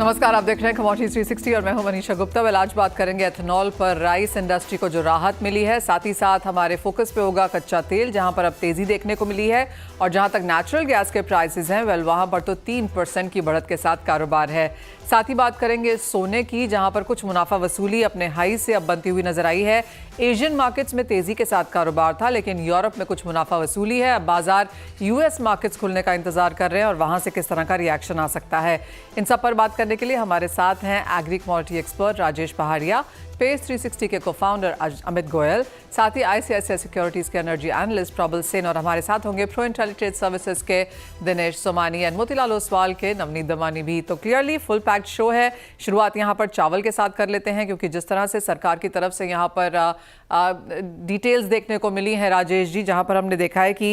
नमस्कार, आप देख रहे हैं कमोडिटी 360 और मैं हूं मनीषा गुप्ता। आज बात करेंगे एथेनॉल पर। राइस इंडस्ट्री को जो राहत मिली है, साथ ही साथ हमारे फोकस पे होगा कच्चा तेल, जहां पर अब तेजी देखने को मिली है। और जहां तक नेचुरल गैस के प्राइसेस हैं, वहां पर तो 3% की बढ़त के साथ कारोबार है। साथ ही बात करेंगे सोने की, जहां पर कुछ मुनाफा वसूली अपने हाई से अब बनती हुई नजर आई है। एशियन मार्केट्स में तेजी के साथ कारोबार था, लेकिन यूरोप में कुछ मुनाफा वसूली है। अब बाजार यूएस मार्केट्स खुलने का इंतजार कर रहे हैं और वहां से किस तरह का रिएक्शन आ सकता है। इन सब पर बात करने के लिए हमारे साथ हैं एग्री कमोडिटी एक्सपर्ट राजेश पहाड़िया, पेज 360 के को-फाउंडर अमित गोयल, साथ ही आईसीआईसीआई सिक्योरिटीज के एनर्जी एनालिस्ट प्रबल सेन, और हमारे साथ होंगे प्रो इंटेलिजेंट सर्विसेज के दिनेश सोमानी एंड मोतीलाल ओसवाल के नवनीत दमानी भी। तो क्लियरली फुल पैक्ड शो है। शुरुआत यहाँ पर चावल के साथ कर लेते हैं, क्योंकि जिस तरह से सरकार की तरफ से यहाँ पर डिटेल्स देखने को मिली हैं राजेश जी, जहाँ पर हमने देखा है कि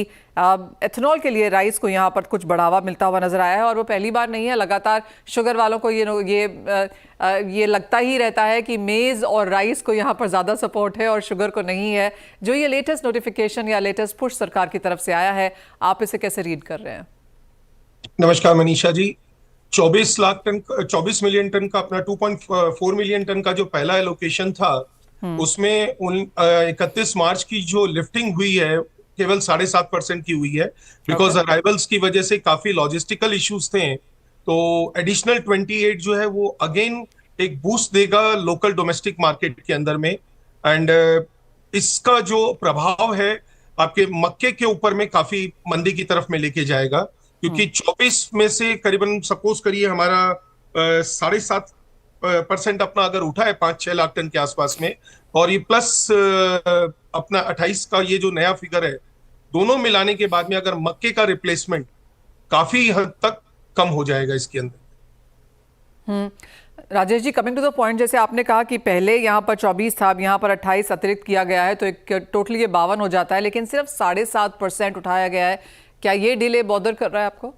एथेनॉल के लिए राइस को यहाँ पर कुछ बढ़ावा मिलता हुआ नजर आया है। और वो पहली बार नहीं है, लगातार शुगर वालों को ये लगता ही रहता है कि मेज़ और राइस को यहाँ पर ज़्यादा सपोर्ट है और शुगर को नहीं है। जो ये लेटेस्ट नोटिफिकेशन या लेटेस्ट पुश सरकार की तरफ से आया है, आप इसे कैसे रीड कर रहे हैं? नमस्कार मनीषा जी। 24 मिलियन टन का अपना 2.4 मिलियन टन का जो पहला एलोकेशन था, उसमें 31 मार्च की जो लिफ्टिंग हुई है केवल 7.5% की हुई है, बिकॉज अराइवल्स की वजह से काफी लॉजिस्टिकल इश्यूज थे। तो एडिशनल 28 जो है वो अगेन एक बूस्ट देगा लोकल डोमेस्टिक मार्केट के अंदर में। एंड इसका जो प्रभाव है आपके मक्के के ऊपर में काफी मंदी की तरफ में लेके जाएगा, क्योंकि 24 में से करीबन सपोज करिए हमारा 7.5% अपना अगर उठा है 5-6 लाख टन के आसपास में, और ये प्लस अपना 28 का ये जो नया फिगर है, दोनों मिलाने के बाद में अगर मक्के का रिप्लेसमेंट काफी हद तक कम हो जाएगा इसके अंदर। Rajesh ji, coming to the point, जैसे आपने कहा कि पहले यहाँ पर 24 था, अब यहाँ पर 28 अतिरिक्त किया गया है, तो एक टोटली ये 52 हो जाता है, लेकिन सिर्फ 7.5% उठाया गया है। क्या ये डिले बॉदर कर रहा है आपको?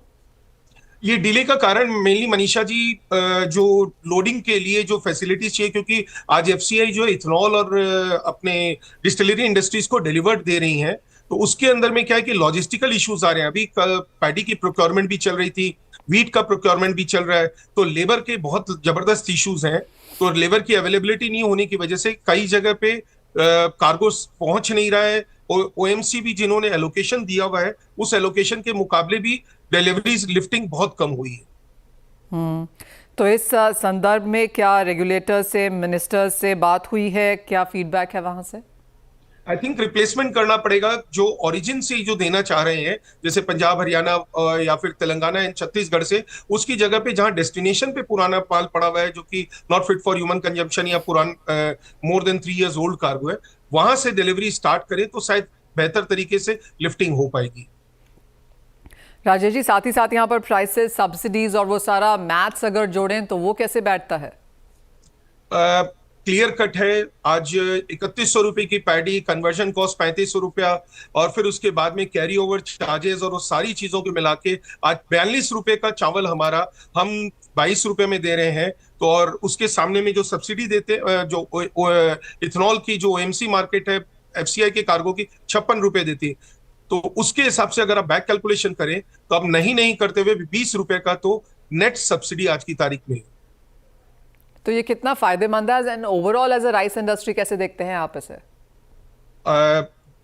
ये डिले का कारण मेनली मनीषा जी जो लोडिंग के लिए जो फैसिलिटीज चाहिए, क्योंकि आज एफसीआई जो इथेनॉल और अपने डिस्टिलरी इंडस्ट्रीज को डिलीवर्ड दे रही हैं, तो उसके अंदर में क्या है कि लॉजिस्टिकल इश्यूज आ रहे हैं। अभी पैडी की प्रोक्योरमेंट भी चल रही थी, वीट का प्रोक्योरमेंट भी चल रहा है, तो लेबर के बहुत जबरदस्त इश्यूज हैं। तो लेबर की अवेलेबिलिटी नहीं होने की वजह से कई जगह पे कार्गो पहुंच नहीं रहा है। और ओएमसी भी जिन्होंने एलोकेशन दिया हुआ है, उस एलोकेशन के मुकाबले भी डिलीवरीज लिफ्टिंग बहुत कम हुई है। तो इस संदर्भ में क्या रेगुलेटर से, मिनिस्टर से बात हुई है? क्या फीडबैक है वहां से? आई थिंक रिप्लेसमेंट करना पड़ेगा। जो ओरिजिन से जो देना चाह रहे हैं, जैसे पंजाब, हरियाणा या फिर तेलंगाना एंड छत्तीसगढ़ से, उसकी जगह पे जहां डेस्टिनेशन पे पुराना माल पड़ा हुआ है जो कि not fit for human consumption या more than 3 years old cargo है, वहां से डिलीवरी स्टार्ट करें तो शायद बेहतर तरीके से लिफ्टिंग हो पाएगी। राजेश जी, साथ ही साथ यहाँ पर प्राइसेस, सब्सिडीज और वो सारा मैथ्स अगर जोड़ें तो वो कैसे बैठता है? क्लियर कट है। आज 3100 रुपए की पैडी, कन्वर्जन कॉस्ट 3500 रुपया, और फिर उसके बाद में कैरी ओवर चार्जेस और वो सारी चीजों को मिला के आज 42 रुपए का चावल हमारा हम 22 रुपए में दे रहे हैं। तो और उसके सामने में जो सब्सिडी देते, जो इथेनॉल की जो ओएमसी मार्केट है एफसीआई के कार्गो की 56 रुपए देती है। तो उसके हिसाब से अगर आप बैक कैलकुलेशन करें तो अब नहीं करते हुए 20 रुपए का तो नेट सब्सिडी आज की तारीख में है। तो ये कितना फायदेमंद है and overall as a rice industry कैसे देखते हैं आप इसे?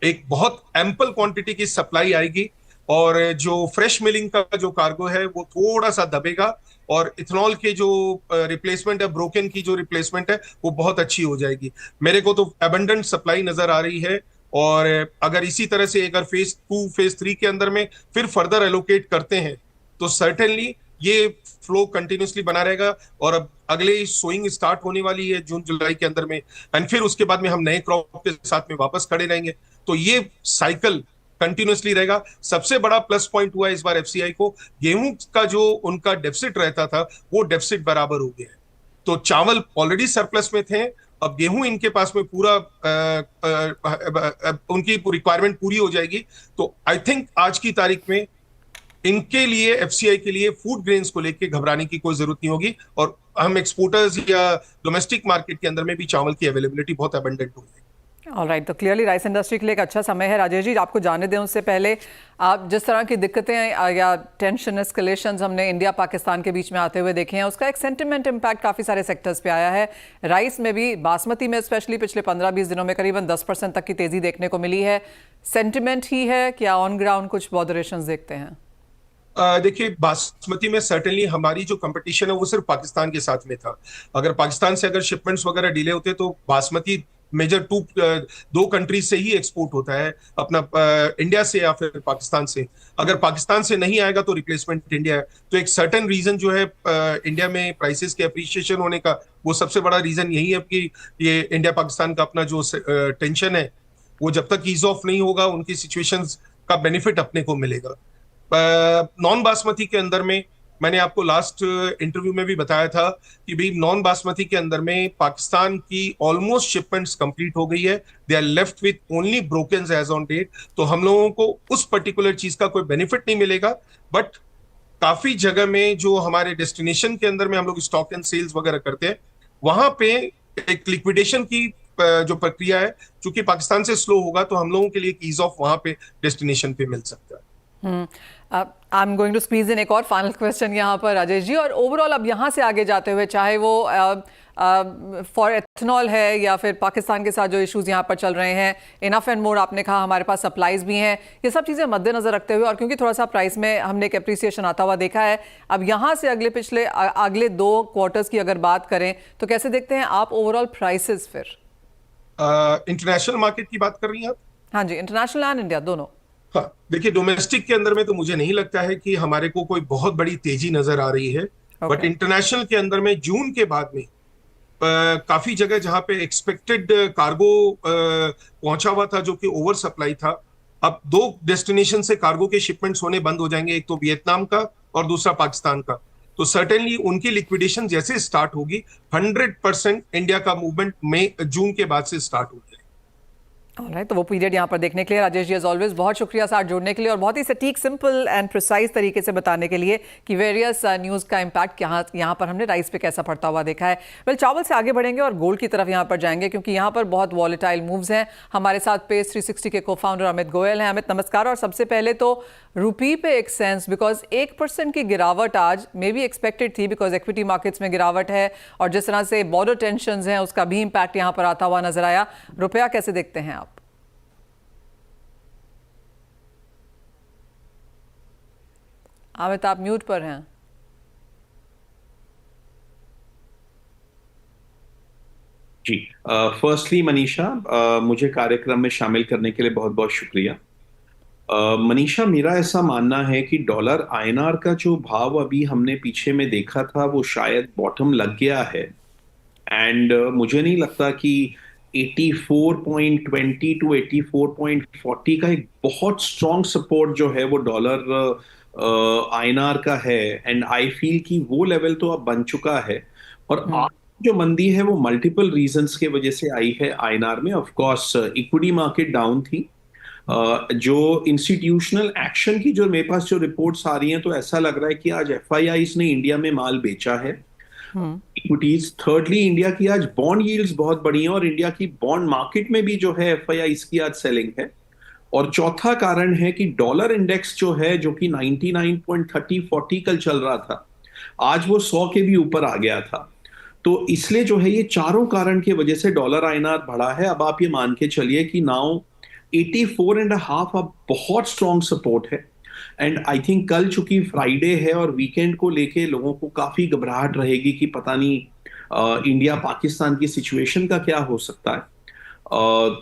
एक बहुत एम्पल क्वांटिटी की सप्लाई आएगी, और जो फ्रेश मिलिंग का जो कार्गो है वो थोड़ा सा दबेगा, और इथेनॉल के जो रिप्लेसमेंट है, ब्रोकन की जो रिप्लेसमेंट है, वो बहुत अच्छी हो जाएगी। मेरे को तो एबंडेंट सप्लाई नजर आ रही है, और अगर इसी तरह से अगर फेज 2, फेज 3 के अंदर में फिर फर्दर एलोकेट करते हैं तो सर्टेनली ये फ्लो कंटिन्यूसली बना रहेगा। और अब अगले सोइंग स्टार्ट होने वाली है जून जुलाई के अंदर में, एंड फिर उसके बाद में हम नए क्रॉप के साथ में वापस खड़े रहेंगे। तो ये साइकिल कंटिन्यूसली रहेगा। सबसे बड़ा प्लस पॉइंट हुआ इस बार एफसीआई को, गेहूं का जो उनका डेफिसिट रहता था वो डेफिसिट बराबर हो गया है। तो चावल ऑलरेडी सरप्लस में थे, अब गेहूं इनके पास में पूरा उनकी रिक्वायरमेंट पूरी हो जाएगी। तो आई थिंक आज की तारीख में इनके लिए, एफसीआई के लिए फूड ग्रेन्स को लेके घबराने की कोई जरूरत नहीं होगी, और हम एक्सपोर्टर्स या डोमेस्टिक मार्केट के अंदर में भी चावल की अवेलेबिलिटी बहुत अबंडेंट होगी। ऑलराइट, तो क्लियरली राइस इंडस्ट्री के लिए एक अच्छा समय है। राजेश जी, आपको जाने दें उससे पहले, आप जिस तरह की दिक्कतें या टेंशन एस्केलेशंस हमने इंडिया पाकिस्तान के बीच में आते हुए देखे हैं, उसका एक सेंटिमेंट इम्पैक्ट काफ़ी सारे सेक्टर्स पे आया है। राइस में भी, बासमती में स्पेशली पिछले 15-20 दिनों में करीबन 10% तक की तेज़ी देखने को मिली है। सेंटिमेंट ही है क्या ऑन ग्राउंड कुछ मॉडरेशंस देखते हैं? देखिए, बासमती में सर्टेनली हमारी जो कंपटीशन है वो सिर्फ पाकिस्तान के साथ में था। अगर पाकिस्तान से अगर शिपमेंट्स वगैरह डिले होते तो बासमती मेजर दो कंट्रीज से ही एक्सपोर्ट होता है, अपना इंडिया से या फिर पाकिस्तान से। अगर पाकिस्तान से नहीं आएगा तो रिप्लेसमेंट इंडिया है। तो एक सर्टेन रीजन जो है इंडिया में प्राइसेस के अप्रिशिएशन होने का, वो सबसे बड़ा रीजन यही है कि ये इंडिया पाकिस्तान का अपना जो टेंशन है, वो जब तक ईज ऑफ नहीं होगा उनकी सिचुएशंस का बेनिफिट अपने को मिलेगा। नॉन बासमती के अंदर में मैंने आपको लास्ट इंटरव्यू में भी बताया था कि भाई नॉन बासमती के अंदर में पाकिस्तान की ऑलमोस्ट शिपमेंट्स कंप्लीट हो गई है। They are left with only broken as on date. तो हम लोगों को उस पर्टिकुलर चीज का कोई बेनिफिट नहीं मिलेगा, बट काफी जगह में जो हमारे डेस्टिनेशन के अंदर में हम लोग स्टॉक एंड सेल्स वगैरह करते हैं, वहां पे एक लिक्विडेशन की जो प्रक्रिया है, चूंकि पाकिस्तान से स्लो होगा तो हम लोगों के लिए ईज ऑफ वहां पे डेस्टिनेशन पे मिल सकता है। I am going to squeeze in एक और फाइनल क्वेश्चन यहाँ पर राजेश जी, और ओवरऑल अब यहाँ से आगे जाते हुए, चाहे वो फॉर एथनॉल है या फिर पाकिस्तान के साथ जो इश्यूज यहाँ पर चल रहे हैं, इनफ एंड मोर आपने कहा, हमारे पास सप्लाईज भी हैं, ये सब चीज़ें मद्देनजर रखते हुए, और क्योंकि थोड़ा सा प्राइस में हमने एक अप्रिसिएशन आता हुआ देखा है, अब यहाँ से अगले 2 क्वार्टर्स की अगर बात करें तो कैसे देखते हैं आप ओवरऑल प्राइसेस? फिर इंटरनेशनल मार्केट की बात कर रही हैं आप? हाँ जी, इंटरनेशनल एंड इंडिया दोनों। हाँ, देखिए, डोमेस्टिक के अंदर में तो मुझे नहीं लगता है कि हमारे को कोई बहुत बड़ी तेजी नजर आ रही है। बट इंटरनेशनल के अंदर में जून के बाद में काफी जगह जहां पे एक्सपेक्टेड कार्गो पहुंचा हुआ था, जो कि ओवर सप्लाई था, अब 2 डेस्टिनेशन से कार्गो के शिपमेंट्स होने बंद हो जाएंगे, एक तो वियतनाम का और दूसरा पाकिस्तान का। तो सर्टेनली उनकी लिक्विडेशन जैसे स्टार्ट होगी, 100% इंडिया का मूवमेंट मई जून के बाद से स्टार्ट हो जाएगा। ऑलराइट, तो वो पीरियड यहाँ पर देखने के लिए राजेश जी एज ऑलवेज बहुत शुक्रिया साथ जोड़ने के लिए, और बहुत ही सटीक, सिंपल एंड प्रिसाइज तरीके से बताने के लिए कि वेरियस न्यूज़ का इम्पैक्ट यहाँ पर हमने राइस पे कैसा पड़ता हुआ देखा है। वेल, चावल से आगे बढ़ेंगे और गोल्ड की तरफ यहाँ पर जाएंगे, क्योंकि यहाँ पर बहुत वॉलेटाइल मूव्स हैं। हमारे साथ पेस 360 के को फाउंडर अमित गोयल हैं। अमित, नमस्कार। और सबसे पहले तो रुपी पे एक सेंस, बिकॉज 1% की गिरावट आज मे बी एक्सपेक्टेड थी, बिकॉज इक्विटी मार्केट्स में गिरावट है, और जिस तरह से बॉर्डर टेंशन हैं उसका भी इम्पैक्ट यहाँ पर आता हुआ नजर आया। रुपया कैसे देखते हैं आप? अमित, आप म्यूट पर हैं। जी, फर्स्टली मनीषा, मुझे कार्यक्रम में शामिल करने के लिए बहुत बहुत शुक्रिया। मनीषा, मेरा ऐसा मानना है कि डॉलर आईएनआर का जो भाव अभी हमने पीछे में देखा था वो शायद बॉटम लग गया है, एंड मुझे नहीं लगता कि 84.20 टू 84.40 का एक बहुत स्ट्रॉन्ग सपोर्ट जो है वो डॉलर आईएनआर का है, एंड आई फील कि वो लेवल तो अब बन चुका है। और आज जो मंदी है वो मल्टीपल रीजंस के वजह से आई है आईएनआर में। Of course equity market down थी, जो इंस्टीट्यूशनल एक्शन की जो मेरे पास जो रिपोर्ट्स आ रही हैं, तो ऐसा लग रहा है कि आज एफआईआईज ने इंडिया में माल बेचा है इक्विटीज। थर्डली, इंडिया की आज बॉन्ड यील्ड्स बहुत बड़ी हैं, और इंडिया की बॉन्ड मार्केट में भी जो है एफआईआईज की आज सेलिंग है। और चौथा कारण है कि डॉलर इंडेक्स जो है, जो कि 99.30-40 कल चल रहा था, आज वो 100 के भी ऊपर आ गया था। तो इसलिए जो है ये चारों कारण की वजह से डॉलर आईएनआर बढ़ा है। अब आप ये मान के चलिए कि नाउ 84.5 अब बहुत स्ट्रॉन्ग सपोर्ट है, एंड आई थिंक कल चूंकि फ्राइडे है और वीकेंड को लेके लोगों को काफी घबराहट रहेगी कि पता नहीं इंडिया पाकिस्तान की सिचुएशन का क्या हो सकता है।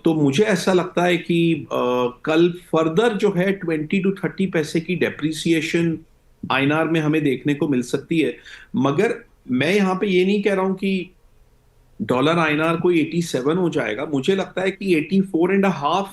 तो मुझे ऐसा लगता है कि कल फर्दर जो है 20 to 30 पैसे की डेप्रिसिएशन आईएनआर में हमें देखने को मिल सकती है। मगर मैं यहाँ पे ये नहीं कह रहा हूं कि डॉलर आईएनआर कोई 87 हो जाएगा। मुझे लगता है कि 84.5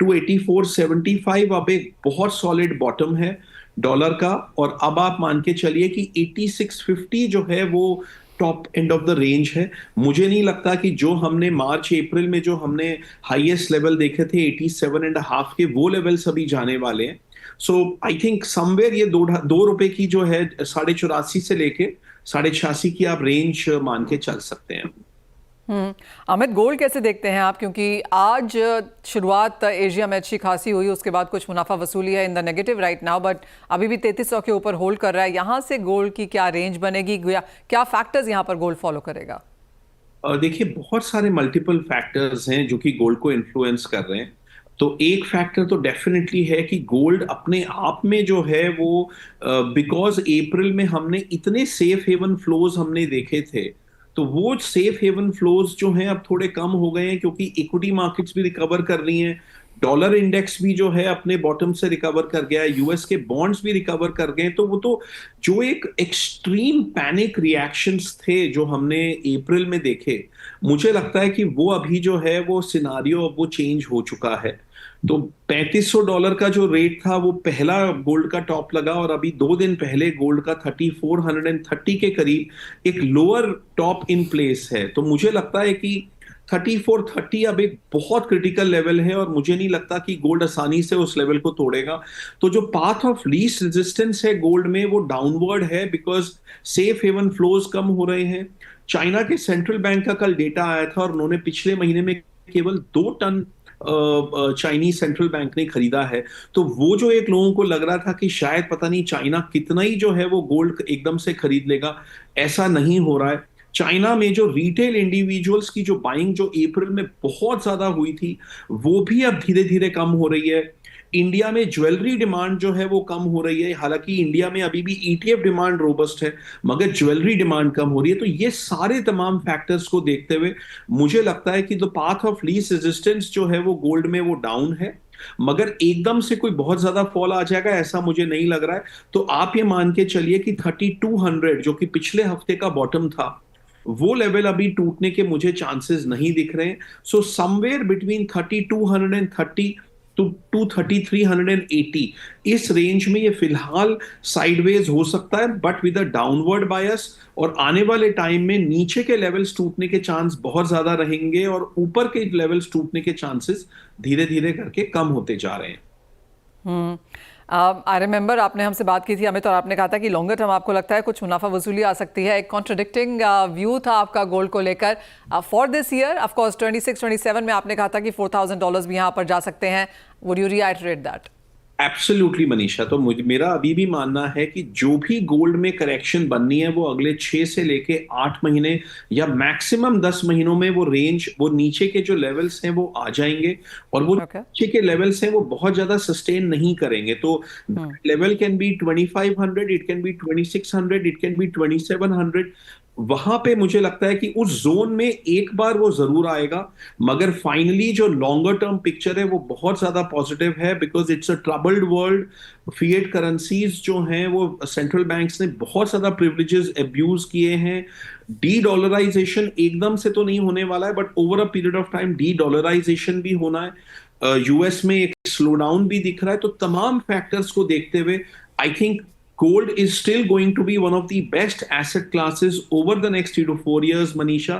टू 84.75 अब एक बहुत सॉलिड बॉटम है डॉलर का। और अब आप मान के चलिए कि 86.50 जो है वो top end of the range है। मुझे नहीं लगता कि जो हमने मार्च अप्रैल में जो हमने हाईएस्ट लेवल देखे थे 87.5 के, वो लेवल्स अभी जाने वाले हैं। सो आई थिंक समवेयर ये 2 रुपए की जो है 84.5 से लेके 86.5 की आप रेंज मान के चल सकते हैं। अमित, गोल्ड कैसे देखते हैं आप? क्योंकि आज शुरुआत एशिया में अच्छी खासी हुई, उसके बाद कुछ मुनाफा वसूली है in the negative right now, but अभी भी 3300 के ऊपर होल्ड कर रहा है। यहाँ से गोल्ड की क्या रेंज बनेगी, क्या फैक्टर्स यहाँ पर गोल्ड फॉलो करेगा? देखिए, बहुत सारे मल्टीपल फैक्टर्स हैं जो कि गोल्ड को इन्फ्लुएंस कर रहे हैं। तो एक फैक्टर तो डेफिनेटली है कि गोल्ड अपने आप में जो है वो, बिकॉज अप्रैल में हमने इतने सेफ हेवन फ्लोज हमने देखे थे, तो वो सेफ हेवन फ्लोज जो हैं अब थोड़े कम हो गए हैं, क्योंकि इक्विटी मार्केट्स भी रिकवर कर रही हैं। डॉलर इंडेक्स भी जो है अपने बॉटम से रिकवर कर गया है, यूएस के बॉन्ड्स भी रिकवर कर गए हैं। तो वो तो जो एक एक्सट्रीम पैनिक रिएक्शंस थे जो हमने अप्रैल में देखे, मुझे लगता है कि वो अभी जो है वो सिनारियो अब वो चेंज हो चुका है। तो $3500 का जो रेट था वो पहला गोल्ड का टॉप लगा, और अभी 2 दिन पहले गोल्ड का 3430 के करीब एक लोअर टॉप इन प्लेस है। तो मुझे लगता है कि 3430 अब एक बहुत क्रिटिकल लेवल है, और मुझे नहीं लगता कि गोल्ड आसानी से उस लेवल को तोड़ेगा। तो जो पाथ ऑफ लीस्ट रेजिस्टेंस है गोल्ड में वो डाउनवर्ड है, बिकॉज सेफ हेवन फ्लोज कम हो रहे हैं। चाइना के सेंट्रल बैंक का कल डेटा आया था, और उन्होंने पिछले महीने में केवल 2 टन चाइनीज सेंट्रल बैंक ने खरीदा है। तो वो जो एक लोगों को लग रहा था कि शायद पता नहीं चाइना कितना ही जो है वो गोल्ड एकदम से खरीद लेगा, ऐसा नहीं हो रहा है। चाइना में जो रिटेल इंडिविजुअल्स की जो बाइंग जो अप्रैल में बहुत ज्यादा हुई थी, वो भी अब धीरे धीरे कम हो रही है। इंडिया में ज्वेलरी डिमांड जो है वो कम हो रही है, हालांकि इंडिया में अभी भी ईटीएफ डिमांड रोबस्ट है, मगर ज्वेलरी डिमांड कम हो रही है। तो ये सारे तमाम फैक्टर्स को देखते हुए मुझे लगता है कि the path of least resistance जो है वो गोल्ड में वो डाउन है, मगर एकदम से कोई बहुत ज्यादा फॉल आ जाएगा ऐसा मुझे नहीं लग रहा है। तो आप ये मान के चलिए कि 3200 जो कि पिछले हफ्ते का बॉटम था, वो लेवल अभी टूटने के मुझे चांसेस नहीं दिख रहे हैं। सो समवेयर बिटवीन 3230 टू 3380, इस रेंज में ये फिलहाल साइडवेज हो सकता है, बट विद अ डाउनवर्ड बायस। और आने वाले टाइम में नीचे के लेवल्स टूटने के चांस बहुत ज्यादा रहेंगे, और ऊपर के लेवल्स टूटने के चांसेस धीरे धीरे करके कम होते जा रहे हैं। आई रिमेंबर आपने हमसे बात की थी अमित, और आपने कहा था कि लॉन्गर टर्म आपको लगता है कुछ मुनाफा वसूली आ सकती है। एक कॉन्ट्रडिक्टिंग व्यू था आपका गोल्ड को लेकर for this year. Of course 26-27 में आपने कहा था कि $4000 भी यहाँ पर जा सकते हैं। Would you reiterate that? Absolutely Manisha, तो मेरा अभी भी मानना है कि जो भी गोल्ड में करेक्शन बननी है वो अगले 6 से लेके 8 महीने या मैक्सिमम 10 महीनों में वो रेंज, वो नीचे के जो लेवल्स हैं वो आ जाएंगे, और वो नीचे के लेवल्स हैं वो बहुत ज्यादा सस्टेन नहीं करेंगे। तो level can be 2500, it can be 2600, it can be 2700। वहां पे मुझे लगता है कि उस जोन में एक बार वो जरूर आएगा, मगर फाइनली जो लॉन्गर टर्म पिक्चर है वो बहुत ज्यादा पॉजिटिव है, because it's a troubled world. Fiat currencies जो हैं वो सेंट्रल बैंक्स ने बहुत ज्यादा प्रिविलेजेस अब्यूज किए हैं। डी डॉलराइजेशन एकदम से तो नहीं होने वाला है, but over a period of time de dollarization भी होना है। यूएस में एक स्लो डाउन भी दिख रहा है। तो तमाम फैक्टर्स को देखते हुए I think gold is still going to be one of the best asset classes over the next 3 to 4 years, Manisha.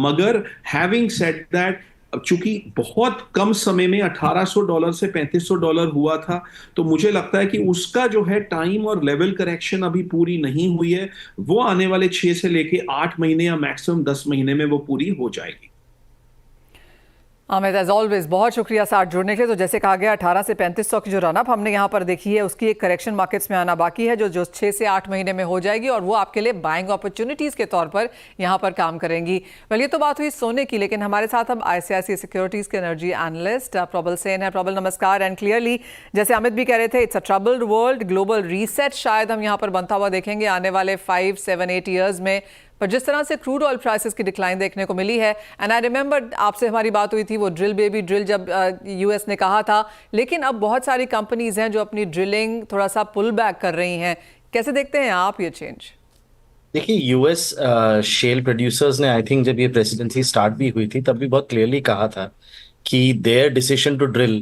मगर having said that, चूंकि बहुत कम समय में $1800 से $3500 हुआ था, तो मुझे लगता है कि उसका जो है टाइम और लेवल करेक्शन अभी पूरी नहीं हुई है। वो आने वाले 6 से लेके 8 महीने या मैक्सिमम 10 महीने में वो पूरी हो जाएगी। अमित, एज ऑलवेज बहुत शुक्रिया साथ जुड़ने के लिए। तो जैसे कहा गया 18 से 3500 की जो रनअप हमने यहाँ पर देखी है, उसकी एक करेक्शन मार्केट्स में आना बाकी है, जो 6 से 8 महीने में हो जाएगी, और वो आपके लिए बाइंग अपॉर्चुनिटीज़ के तौर पर यहाँ पर काम करेंगी। वेल, ये तो बात हुई सोने की, लेकिन हमारे साथ अब ICICI सिक्योरिटीज़ के एनर्जी एनालिस्ट प्रबल सेन है। प्रबल, नमस्कार। एंड क्लियरली जैसे अमित भी कह रहे थे, it's a troubled world, global reset शायद हम यहाँ पर बनता हुआ देखेंगे आने वाले 5, 7, 8 ईयर्स में। पर जिस तरह से क्रूड ऑयल प्राइसेस की डिक्लाइन देखने को मिली है, एंड आई रिमेंबर आपसे हमारी बात हुई थी वो ड्रिल बेबी ड्रिल जब यूएस ने कहा था, लेकिन अब बहुत सारी कंपनीज हैं जो अपनी ड्रिलिंग थोड़ा सा पुल बैक कर रही हैं। कैसे देखते हैं आप ये चेंज? देखिए, यूएस शेल प्रोड्यूसर्स ने आई थिंक जब ये प्रेसिडेंसी स्टार्ट भी हुई थी तब भी बहुत क्लियरली कहा था कि देयर डिसीजन टू ड्रिल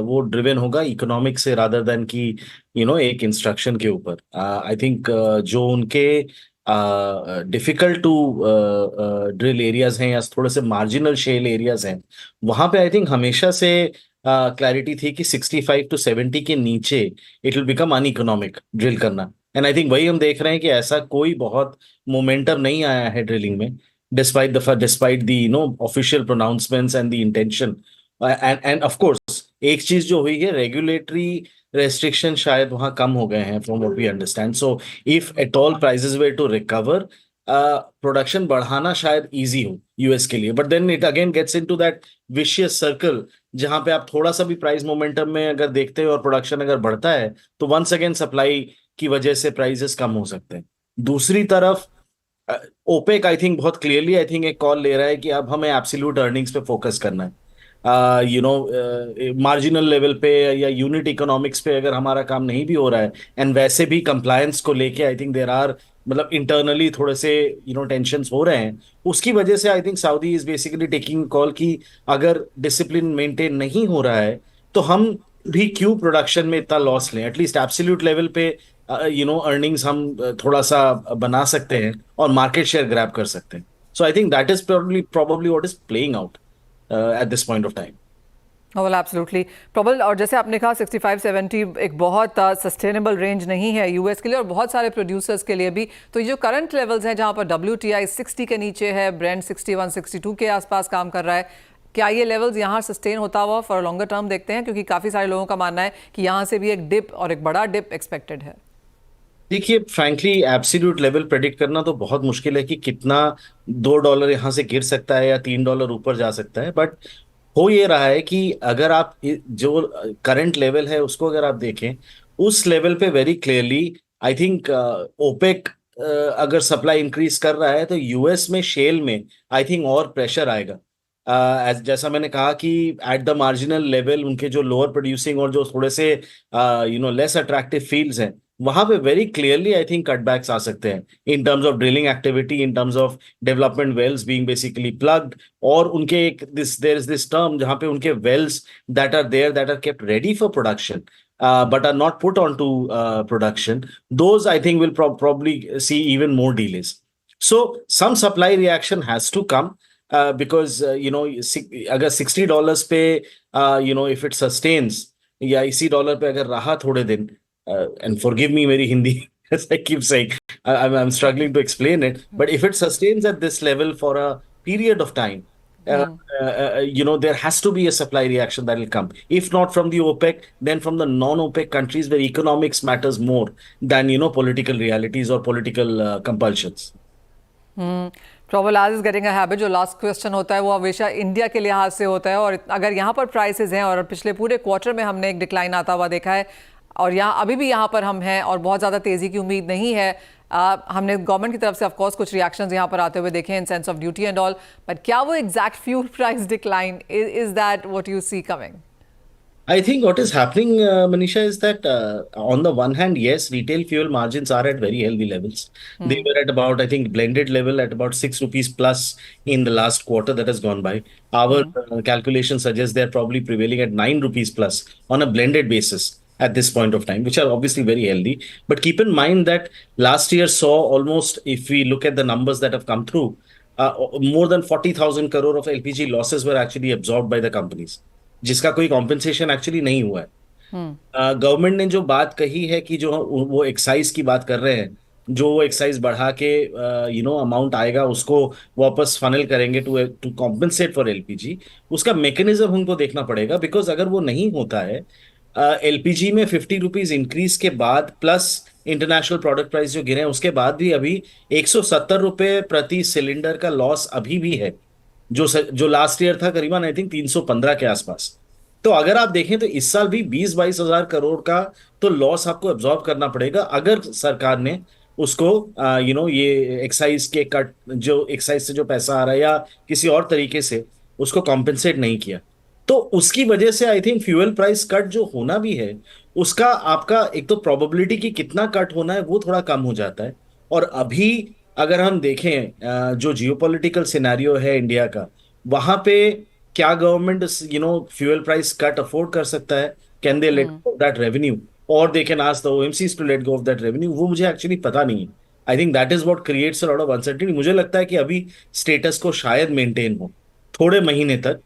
वो ड्रिवन होगा इकोनॉमिक से रादर देन कि एक इंस्ट्रक्शन के ऊपर। आई थिंक जो उनके डिफिकल्ट टू ड्रिल एरियाज हैं या थोड़े से मार्जिनल शेल एरियाज हैं, वहां पे आई थिंक हमेशा से क्लैरिटी थी कि 65 to 70 के नीचे इट विल बिकम अनइकोनॉमिक ड्रिल करना। एंड आई थिंक वही हम देख रहे हैं कि ऐसा कोई बहुत मोमेंटम नहीं आया है ड्रिलिंग में। despite the official pronouncements and the intention. And of course एक चीज जो हुई है, रेगुलेटरी रेस्ट्रिक्शन शायद वहां कम हो गए हैं from what we understand. So if at all prices were to recover, production बढ़ाना शायद इजी हो यूएस के लिए. But then it again gets into that vicious circle जहां पे आप थोड़ा सा भी प्राइस मोमेंटम में अगर देखते हो और प्रोडक्शन अगर बढ़ता है तो वंस अगेन सप्लाई की वजह से प्राइसेस कम हो सकते हैं. दूसरी तरफ ओपेक आई थिंक बहुत क्लियरली आई थिंक एक कॉल ले रहा है कि अब हमें एब्सोल्यूट अर्निंग्स पे फोकस करना है. मार्जिनल लेवल पे या यूनिट इकोनॉमिक्स पे अगर हमारा काम नहीं भी हो रहा है, एंड वैसे भी कंप्लायंस को लेके आई थिंक देयर आर मतलब इंटरनली थोड़े से टेंशंस हो रहे हैं, उसकी वजह से I think Saudi is basically taking call कि अगर डिसिप्लिन मेंटेन नहीं हो रहा है तो हम भी क्यों प्रोडक्शन में इतना लॉस लें. एटलीस्ट एब्सोल्यूट लेवल पे अर्निंग्स हम थोड़ा सा बना सकते हैं और मार्केट शेयर ग्रैब कर सकते हैं. So I think that is probably what is playing out at this point of time. Well absolutely प्रबल. और जैसे आपने कहा 65-70 एक बहुत सस्टेनेबल रेंज नहीं है यूएस के लिए और बहुत सारे प्रोड्यूसर्स के लिए भी. तो ये जो करंट लेवल्स हैं जहां पर WTI 60 के नीचे है, ब्रेंट 61-62 के आसपास काम कर रहा है, क्या ये लेवल्स यहाँ सस्टेन होता हुआ फॉर लॉन्गर टर्म देखते हैं? क्योंकि काफ़ी सारे लोगों का मानना है कि यहाँ से भी एक डिप और एक बड़ा डिप एक्सपेक्टेड है. देखिए फ्रैंकली एब्सोल्यूट लेवल प्रेडिक्ट करना तो बहुत मुश्किल है कि कितना $2 यहाँ से गिर सकता है या $3 ऊपर जा सकता है. बट हो ये रहा है कि अगर आप जो करंट लेवल है उसको अगर आप देखें, उस लेवल पे very clearly I think OPEC अगर सप्लाई इंक्रीज कर रहा है तो यूएस में शेल में आई थिंक और प्रेशर आएगा. जैसा मैंने कहा कि एट द मार्जिनल लेवल उनके जो लोअर प्रोड्यूसिंग और जो थोड़े से लेस अट्रैक्टिव फील्ड्स हैं वहां पे very clearly I think cutbacks आ सकते हैं in terms of drilling activity, in terms of development wells being basically plugged. और उनके एक देयर इज दिस टर्म जहां पे उनके wells that are kept ready for production but are not put onto production, those I think will probably see even more delays. So some supply reaction has to come because अगर $60 पे if it sustains या इसी dollar पे अगर रहा थोड़े दिन, and forgive me मेरी Hindi as I keep saying, I'm struggling to explain it, but if it sustains at this level for a period of time, there has to be a supply reaction that will come. If not from the OPEC, then from the non-OPEC countries where economics matters more than political realities or political compulsions. Probable आज is getting a habit. जो last question होता है वो हमेशा India के लिहाज से होता है. और अगर यहाँ पर प्राइसेस हैं और पिछले पूरे क्वार्टर में हमने एक डिक्लाइन आता हुआ देखा है और यहाँ अभी भी यहाँ पर हम हैं और बहुत ज़्यादा तेज़ी की उम्मीद नहीं है. हमने गवर्नमेंट की तरफ से ऑफकोर्स कुछ रिएक्शंस यहाँ पर आते हुए देखे in sense of duty and all, but क्या वो exact fuel price decline is that what you see coming? I think what is happening, Manisha, is that on the one hand, yes, retail fuel margins are at very healthy levels. They were at about, I think, blended level at about 6 rupees plus in the last quarter that has gone by. Our calculations suggest they're probably prevailing at 9 rupees plus on a blended basis at this point of time, which are obviously very healthy. But keep in mind that last year saw almost, if we look at the numbers that have come through, more than 40,000 crore of LPG losses were actually absorbed by the companies, जिसका कोई compensation actually नहीं हुआ है. Government ने जो बात कही है कि जो वो एक्साइज की बात कर रहे हैं, जो वो एक्साइज बढ़ा के अमाउंट आएगा उसको वापस फनल करेंगे टू कॉम्पेंसेट फॉर एलपीजी, उसका मैकेनिज्म हमको देखना पड़ेगा. बिकॉज अगर वो नहीं होता है, एलपीजी में 50 रुपीज इंक्रीज के बाद प्लस इंटरनेशनल प्रोडक्ट प्राइस जो गिरे हैं उसके बाद भी अभी 170 रुपए प्रति सिलेंडर का लॉस अभी भी है, जो लास्ट ईयर था करीबन आई थिंक 315 के आसपास. तो अगर आप देखें तो इस साल भी 20-22 हजार करोड़ का तो लॉस आपको एब्जॉर्ब करना पड़ेगा अगर सरकार ने उसको ये एक्साइज के कट, जो एक्साइज से जो पैसा आ रहा है या किसी और तरीके से उसको कॉम्पेंसेट नहीं किया, तो उसकी वजह से I think fuel price cut जो होना भी है उसका आपका एक तो प्रोबेबिलिटी कि कितना कट होना है वो थोड़ा कम हो जाता है. और अभी अगर हम देखें जो जियोपॉलिटिकल सिनेरियो है इंडिया का, वहां पे क्या government fuel price cut afford कर सकता है? Can they let go that revenue और they can ask the OMCs to let go of that revenue? वो मुझे एक्चुअली पता नहीं है. I think that is what creates a lot of uncertainty. मुझे लगता है कि अभी स्टेटस को शायद मेंटेन हो थोड़े महीने तक.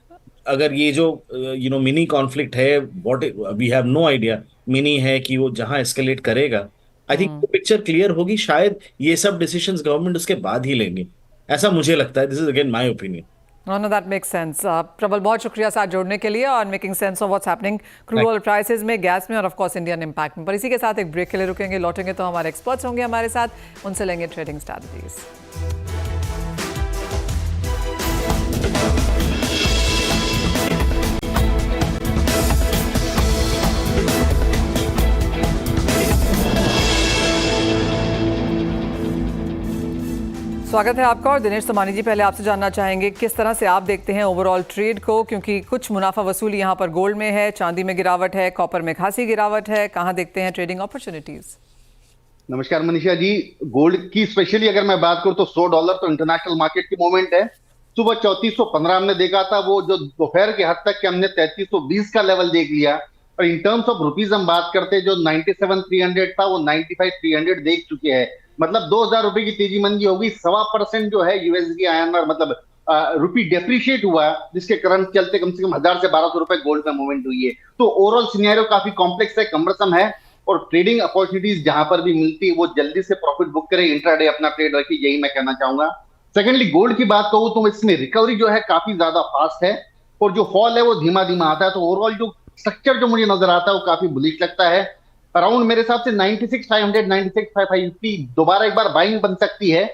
अगर ये जो मिनी कॉन्फ्लिक्ट है, what we have no idea, mini है कि वो जहां एस्केलेट करेगा, आई थिंक पिक्चर क्लियर होगी. शायद ये सब डिसीजंस गवर्नमेंट उसके बाद ही लेंगे. ऐसा मुझे लगता है। This is again my opinion. No, no, that makes sense. प्रबल, बहुत शुक्रिया साथ जोड़ने के लिए और making sense of what's happening crude oil prices में, गैस में और ऑफ कोर्स इंडियन इम्पैक्ट में। पर इसी के साथ एक ब्रेक के लिए रुकेंगे, लौटेंगे तो हमारे एक्सपर्ट्स होंगे हमारे साथ, उनसे लेंगे ट्रेडिंग स्ट्रैटेजीज। स्वागत है आपका। और दिनेश सोमानी जी, पहले आपसे जानना चाहेंगे किस तरह से आप देखते हैं ओवरऑल ट्रेड को, क्योंकि कुछ मुनाफा वसूली यहाँ पर गोल्ड में है, चांदी में गिरावट है, कॉपर में खासी गिरावट है। कहाँ देखते हैं ट्रेडिंग अपॉर्चुनिटीज? नमस्कार मनीषा जी। गोल्ड की स्पेशली अगर मैं बात करूं तो $100 तो इंटरनेशनल मार्केट की मूवमेंट है। सुबह 3415 हमने देखा था, वो जो दोपहर के हद तक के हमने 3320 का लेवल देख लिया। और इन टर्म्स ऑफ रुपीज हम बात करते हैं, जो 97,300 था वो 95,300 देख चुके हैं। मतलब 2000 रुपए की तेजी मंदी होगी। 1.25% जो है यूएसडी INR मतलब रुपी डेप्रिशिएट हुआ, जिसके करंट चलते कम से कम 1000 से 1200 रुपए गोल्ड में मूवमेंट हुई है। तो ओवरऑल सिनेरियो काफी कॉम्प्लेक्स है, कमरसम है, और ट्रेडिंग अपॉर्चुनिटीज जहां पर भी मिलती है वो जल्दी से प्रॉफिट बुक करें, इंट्राडे अपना ट्रेड रखिए, यही मैं कहना चाहूंगा। सेकेंडली, गोल्ड की बात कहूं तो इसमें रिकवरी जो है काफी ज्यादा फास्ट है, और जो फॉल है वो धीमा धीमा आता है। तो ओवरऑल जो स्ट्रक्चर जो मुझे नजर आता है वो काफी बुलिश लगता है। अराउंड मेरे हिसाब से 96,500 96,550 दोबारा एक बार बाइंग बन सकती है।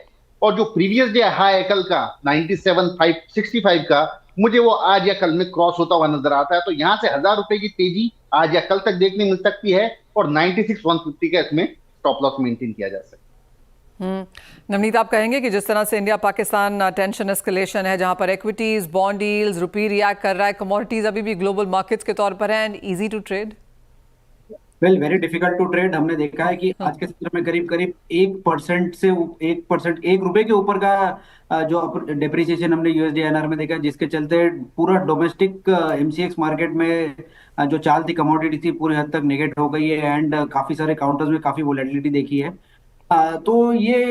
और जो प्रीवियस डे हाई है कल का 97,565 का, मुझे वो आज या कल में क्रॉस होता हुआ नजर आता है। तो यहां से 1000 रुपए की तेजी आज या कल तक देखने मिल सकती है, और 96,150 का इसमें स्टॉप लॉस मेंटेन किया जा सकता है। नवनीत, आप कहेंगे कि जिस तरह से इंडिया पाकिस्तान टेंशन एस्केलेशन है, जहां पर इक्विटीज, बॉन्ड डील्स, रुपी रिएक्ट कर रहा है, कमोडिटीज अभी भी ग्लोबल मार्केट्स के तौर पर है and easy to trade? Well, very difficult to trade. हमने देखा है कि आज के सत्र में करीब करीब 1% से 1% ₹1 के ऊपर का जो डेप्रिसिएशन हमने यूएसडी INR में देखा है, जिसके चलते पूरा डोमेस्टिक MCX मार्केट में जो चाल थी, कमोडिटी थी, पूरी हद तक नेगेट हो गई है। एंड काफी सारे काउंटर्स में काफी वोलेटिलिटी देखी है। तो ये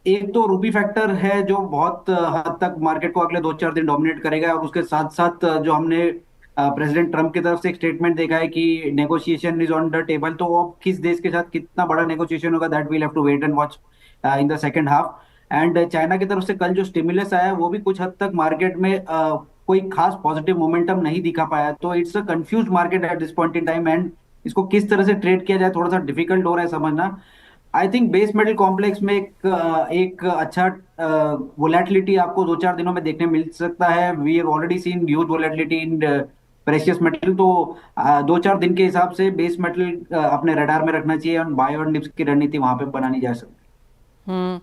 एक तो रूपी फैक्टर है जो बहुत हद तक मार्केट को अगले 2-4 दिन डोमिनेट करेगा। और उसके साथ साथ जो हमने प्रेसिडेंट ट्रम्प की तरफ से एक स्टेटमेंट देखा है कि negotiation is on the table. तो अब किस देश के साथ कितना बड़ा नेगोशिएशन होगा, that will have to wait and watch in the second half. And China की तरफ से कल जो स्टिमुलस आया वो भी कुछ हद तक मार्केट में कोई खास पॉजिटिव मोमेंटम नहीं दिखा पाया। तो it's a confuse market at this point in time, and इसको किस तरह से ट्रेड किया जाए थोड़ा सा डिफिकल्ट हो रहा है समझना। I think base metal complex में एक अच्छा वोलेटिलिटी आपको 2-4 दिनों में देखने मिल सकता है। We have already seen huge volatility in precious metal. तो 2-4 दिन के हिसाब से बेस मेटल अपने रडार में रखना चाहिए, और बाय और डिप्स की रणनीति वहां पे बनानी जा सकती है।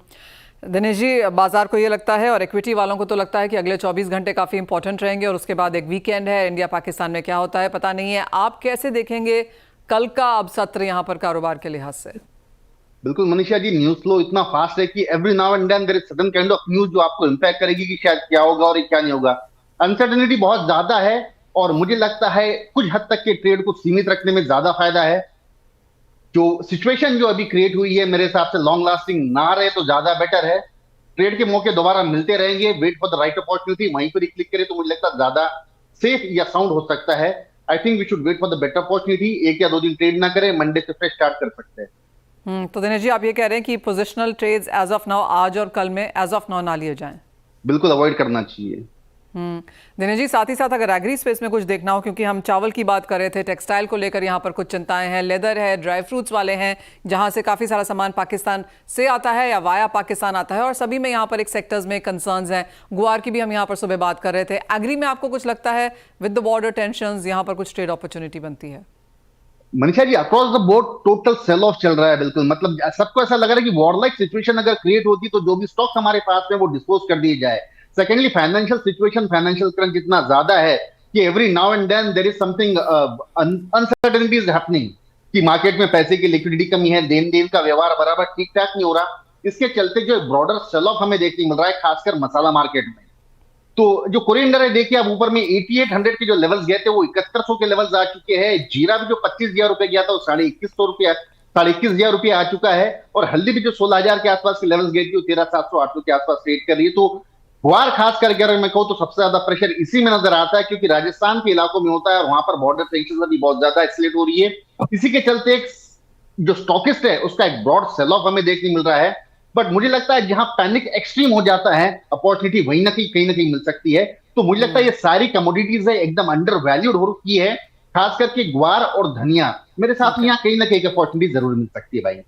दिनेश जी, बाजार को ये लगता है और इक्विटी वालों को तो लगता है कि अगले 24 घंटे काफी इंपॉर्टेंट रहेंगे, और उसके बाद एक वीकेंड है, इंडिया पाकिस्तान में क्या होता है पता नहीं है। आप कैसे देखेंगे कल का अब सत्र यहाँ पर कारोबार के लिहाज से? बिल्कुल मनीषा जी, न्यूज फ्लो इतना फास्ट है कि every now and then there is sudden kind of news जो आपको इंपैक्ट करेगी कि शायद क्या होगा और क्या नहीं होगा। अनसर्टेनिटी बहुत ज्यादा है, और मुझे लगता है कुछ हद तक के ट्रेड को सीमित रखने में ज्यादा फायदा है। जो सिचुएशन जो अभी क्रिएट हुई है, मेरे हिसाब से लॉन्ग लास्टिंग ना रहे तो ज्यादा बेटर है। ट्रेड के मौके दोबारा मिलते रहेंगे, wait for the right opportunity, वहीं पर ही क्लिक करें तो मुझे लगता है ज्यादा सेफ या साउंड हो सकता है। I think we should wait for the better opportunity. 1 या 2 दिन ट्रेड ना करें, मंडे से फ्रेश स्टार्ट कर सकते हैं। तो दिनेश जी, आप ये कह रहे हैं कि positional trades as of now, आज और कल में एज ऑफ नाउ ना लिए जाएं? बिल्कुल अवॉइड करना चाहिए। दिनेश जी, साथ ही साथ अगर एग्री स्पेस में कुछ देखना हो, क्योंकि हम चावल की बात कर रहे थे, टेक्सटाइल को लेकर यहाँ पर कुछ चिंताएं हैं, लेदर है, ड्राई फ्रूट्स वाले हैं, जहां से काफी सारा सामान पाकिस्तान से आता है या वाया पाकिस्तान आता है, और सभी में यहाँ पर एक सेक्टर्स में कंसर्न्स हैं। गुआर की भी हम यहाँ पर सुबह बात कर रहे थे। एग्री में आपको कुछ लगता है विद द बॉर्डर टेंशंस यहाँ पर कुछ ट्रेड अपॉर्चुनिटी बनती है? Manisha ji, across the board total sell off चल रहा है। बिल्कुल, मतलब सबको ऐसा लग रहा है कि वॉरलाइक सिचुएशन अगर क्रिएट होती तो जो भी स्टॉक्स हमारे पास है वो डिस्पोज कर दिए जाए। Secondly, financial situation, financial crunch इतना ज्यादा है कि every now and then there is something uncertainty is happening, कि मार्केट में पैसे की लिक्विडिटी कमी है, देन देन का व्यवहार बराबर ठीक ठाक नहीं हो रहा। इसके चलते जो ब्रॉडर सेल ऑफ हमें देखने मिल रहा है, खासकर मसाला मार्केट में। तो जो कोरिएंडर है, देखिए अब ऊपर में 8800 के जो लेवल्स गए थे वो 7100 के लेवल्स आ चुके हैं। जीरा भी जो 25,000 रुपए गया था वो 21,500 रुपया 21,500 रुपये आ चुका है। और हल्दी भी जो 16,000 के आसपास के लेवल्स गई थी वो 13,700-800 के आसपास ट्रेड कर रही है। तो गुआर खास करके अगर मैं कहूँ तो सबसे ज्यादा प्रेशर इसी में नजर आता है, क्योंकि राजस्थान के इलाकों में होता है और वहां पर बॉर्डर टेंशन अभी बहुत ज्यादा एक्सलेट हो रही है। इसी के चलते एक जो स्टॉकिस्ट है उसका एक ब्रॉड सेल ऑफ हमें देखने मिल रहा है। बट मुझे लगता है जहां पैनिक एक्सट्रीम हो जाता है, अपॉर्चुनिटी वहीं ना कहीं मिल सकती है। तो मुझे लगता है ये सारी कमोडिटीज है एकदम अंडर वैल्यूड हो रखी है, खास करके ग्वार और धनिया। मेरे साथ में यहाँ कहीं ना कहीं अपॉर्चुनिटी जरूर मिल सकती है भाई।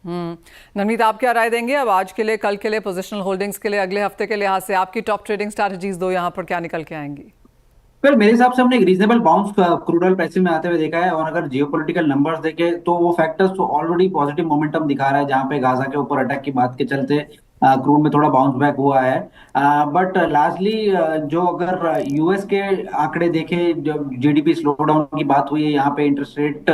नवनीत, आप क्या राय देंगे अब आज के लिए, कल के लिए, पोजिशनल होल्डिंग्स के लिए, अगले हफ्ते के लिहाज से आपकी टॉप ट्रेडिंग स्ट्रैटेजीज दो, यहाँ पर क्या निकल के आएंगी? वेल मेरे हिसाब से हमने एक reasonable bounce crude oil pricing में आते हुए देखा है, और अगर जियोपॉलिटिकल नंबर्स देखें तो वो फैक्टर्स तो ऑलरेडी पॉजिटिव मोमेंटम दिखा रहा है, जहां पे गाजा के ऊपर अटैक की बात के चलते क्रूड में थोड़ा बाउंस बैक हुआ है। बट लार्जली जो अगर यूएस के आंकड़े देखें, जो जीडीपी स्लो डाउन की बात हुई है, यहाँ पे इंटरेस्ट रेट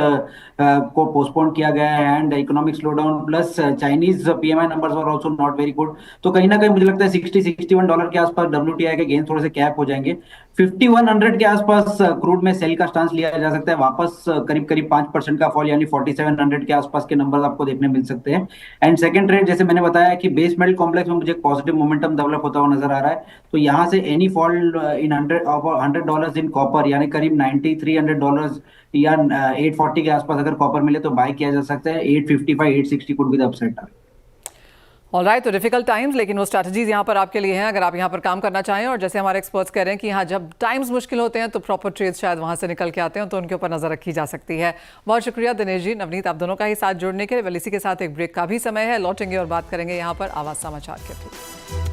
को पोस्टपोन किया गया है, and economic slow down plus Chinese PMI numbers were also not very good. तो कहीं ना कहीं मुझे लगता है $60-61 के आसपास WTI के गेन थोड़े से कैप हो जाएंगे। 5100 के आसपास क्रूड में सेल का स्टांस लिया जा सकता है, वापस करीब 5% का फॉल, यानी 4700 के आसपास के नंबर्स आपको देखने मिल सकते हैं। एंड सेकंड ट्रेड, जैसे मैंने बताया कि बेस मेटल कॉम्प्लेक्स में मुझे पॉजिटिव मोमेंटम डेवलप होता हुआ नजर आ रहा है, तो यहाँ से any fall in $100 in copper, यानी करीब $9300 या 840 के आसपास अगर कॉपर मिले तो बाय किया जा सकता है। 855-860 could be the upside target. Alright, तो डिफिकल्ट टाइम्स, लेकिन वो स्ट्रैटेजीज यहाँ पर आपके लिए हैं अगर आप यहाँ पर काम करना चाहें। और जैसे हमारे एक्सपर्ट्स कह रहे हैं कि हाँ, जब टाइम्स मुश्किल होते हैं तो प्रॉपर ट्रेड्स शायद वहाँ से निकल के आते हैं, तो उनके ऊपर नजर रखी जा सकती है। बहुत शुक्रिया दिनेश जी, नवनीत, आप दोनों का ही साथ जोड़ने के लिए। वेल, इसी के साथ एक ब्रेक का भी समय है, लौटेंगे और बात करेंगे यहाँ पर आवाज समाचार के थ्रू।